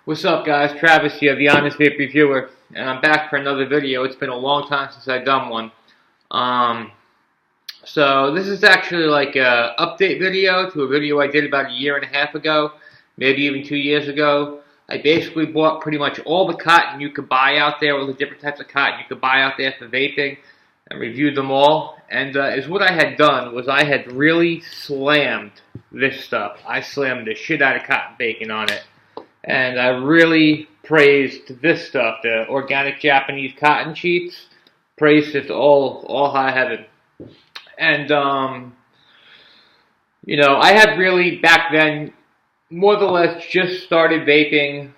What's up, guys? Travis here, the Honest Vape Reviewer, and I'm back for another video. It's been a long time since I've done one. So this is actually like a update video to a video I did about a year and a half ago, maybe even 2 years ago. I basically bought pretty much all the cotton you could buy out there, all the different types of cotton you could buy out there for vaping, and reviewed them all. And is what I had done was I had really slammed this stuff. I slammed the shit out of cotton bacon on it. And I really praised this stuff, the organic Japanese cotton sheets. Praised it to all high heaven. And, I had really, back then, more or less just started vaping,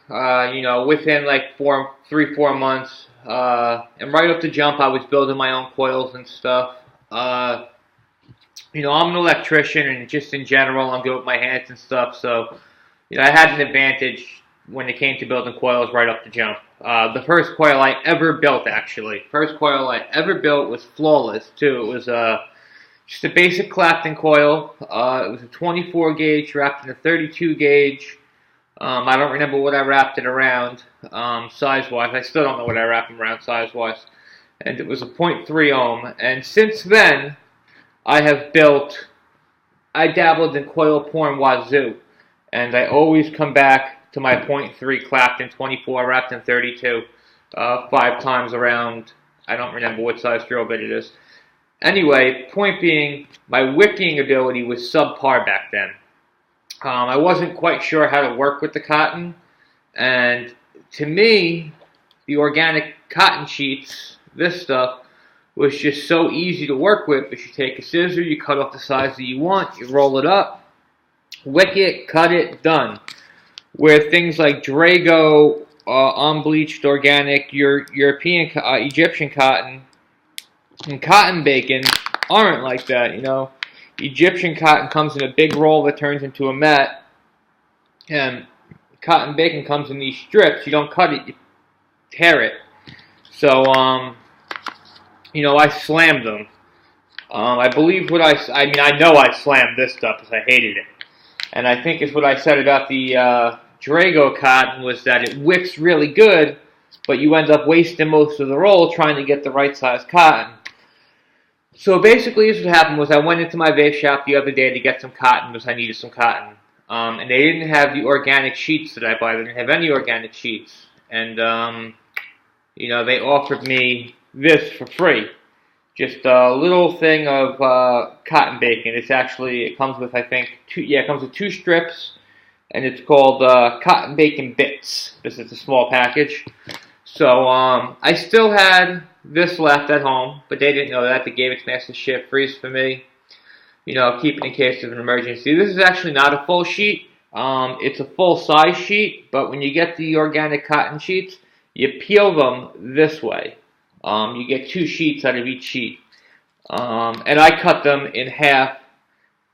within like 3-4 months. And right off the jump, I was building my own coils and stuff. I'm an electrician, and just in general, I'm good with my hands and stuff, so, I had an advantage when it came to building coils right off the jump. The first coil I ever built, actually. First coil I ever built was flawless, too. It was just a basic Clapton coil. It was a 24 gauge wrapped in a 32 gauge. I don't remember what I wrapped it around size-wise. I still don't know what I wrapped them around size-wise. And it was a 0.3 ohm. And since then, I dabbled in coil porn wazoo. And I always come back to my 0.3 Clapton 24 wrapped in 32 5 times around. I don't remember what size drill bit it is. Anyway, point being, my wicking ability was subpar back then. I wasn't quite sure how to work with the cotton, and to me, the organic cotton sheets, this stuff, was just so easy to work with. If you take a scissor, you cut off the size that you want, you roll it up, wick it, cut it, done. Where things like Drago, unbleached organic, European, Egyptian cotton, and cotton bacon aren't like that, Egyptian cotton comes in a big roll that turns into a mat, and cotton bacon comes in these strips. You don't cut it, you tear it. So, I slammed them. I believe I know I slammed this stuff because I hated it. And I think it's what I said about the Drago cotton was that it wicks really good, but you end up wasting most of the roll trying to get the right size cotton. So basically, what happened was I went into my vape shop the other day to get some cotton because I needed some cotton. And they didn't have the organic sheets that I buy. They didn't have any organic sheets. And, they offered me this for free. Just a little thing of cotton bacon. It comes with, I think, it comes with 2 strips, and it's called cotton bacon bits. This is a small package. So I still had this left at home, but they didn't know that. They gave it to me as a ship freeze for me. Keep it in case of an emergency. This is actually not a full sheet. It's a full size sheet, but when you get the organic cotton sheets, you peel them this way. You get 2 sheets out of each sheet. And I cut them in half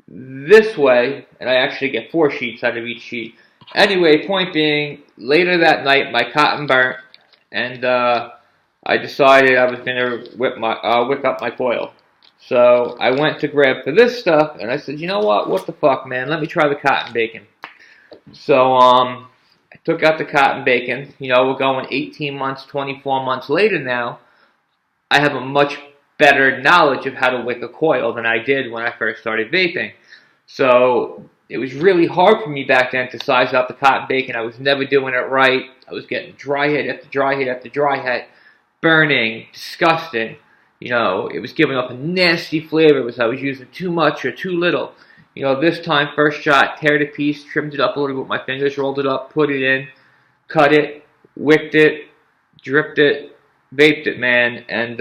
this way, and I actually get 4 sheets out of each sheet. Anyway, point being, later that night, my cotton burnt, and I decided I was going to wick up my coil. So I went to grab for this stuff, and I said, you know what the fuck, man, let me try the cotton bacon. So, I took out the cotton bacon. We're going 18 months, 24 months later now. I have a much better knowledge of how to wick a coil than I did when I first started vaping. So it was really hard for me back then to size up the cotton bacon. I was never doing it right. I was getting dry hit after dry hit after dry hit, burning, disgusting. It was giving up a nasty flavor. I was using too much or too little. This time, first shot, tear it a piece, trimmed it up a little bit with my fingers, rolled it up, put it in, cut it, wicked it, dripped it, vaped it, man. And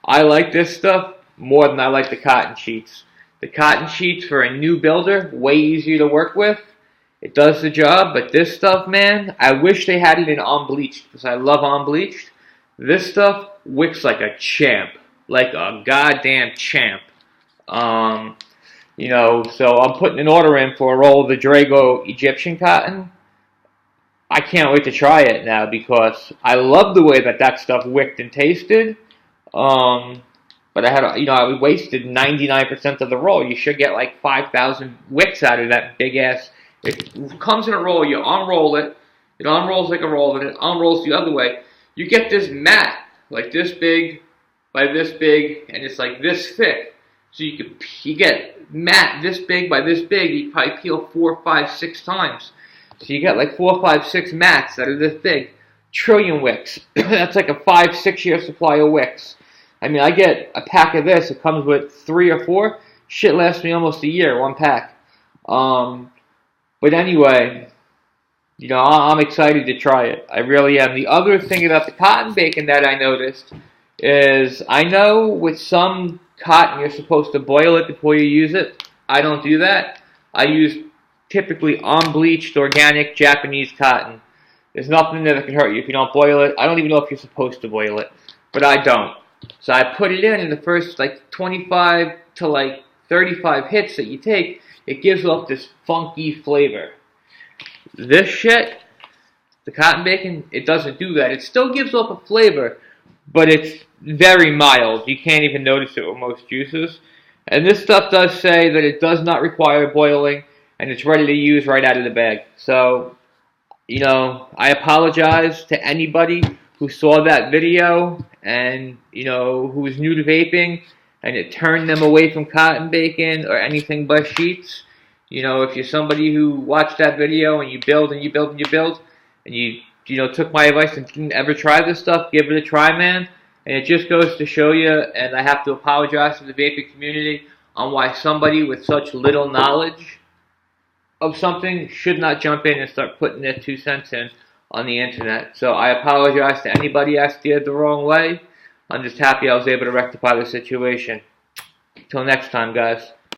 I like this stuff more than I like the cotton sheets. The cotton sheets for a new builder, way easier to work with. It does the job, but this stuff, man, I wish they had it in unbleached because I love unbleached. This stuff wicks like a champ, like a goddamn champ. So I'm putting an order in for a roll of the Drago Egyptian cotton. I can't wait to try it now because I love the way that stuff wicked and tasted. But I wasted 99% of the roll. You should get like 5,000 wicks out of that big ass It comes in a roll. You unroll it. It unrolls like a roll, and it unrolls the other way. You get this mat, like this big by this big, and it's like this thick. So you get mat this big by this big. You probably peel 4, 5, 6 times. So you get like 4, 5, 6 mats that are this big. Trillion wicks. That's like a 5, 6 year supply of wicks. I mean, I get a pack of this. It comes with 3 or 4. Shit lasts me almost a year, one pack. But anyway, you know, I'm excited to try it. I really am. The other thing about the cotton bacon that I noticed is I know with some cotton you're supposed to boil it before you use it. I don't do that. I use typically unbleached organic Japanese cotton. There's nothing there that can hurt you if you don't boil it. I don't even know if you're supposed to boil it, but I don't. So I put it in the first like 25 to like 35 hits that you take, it gives off this funky flavor. This shit, the cotton bacon, it doesn't do that. It still gives off a flavor, but it's very mild. You can't even notice it with most juices. And this stuff does say that it does not require boiling, and it's ready to use right out of the bag. So, you know, I apologize to anybody who saw that video and, you know, who was new to vaping and it turned them away from cotton bacon or anything but sheets. You know, if you're somebody who watched that video and you build and you build and you build and you know, took my advice and didn't ever try this stuff, give it a try, man. And it just goes to show you, and I have to apologize to the vaping community on why somebody with such little knowledge of something should not jump in and start putting their 2 cents in on the internet. So I apologize to anybody I steered the wrong way. I'm just happy I was able to rectify the situation. Till next time, guys.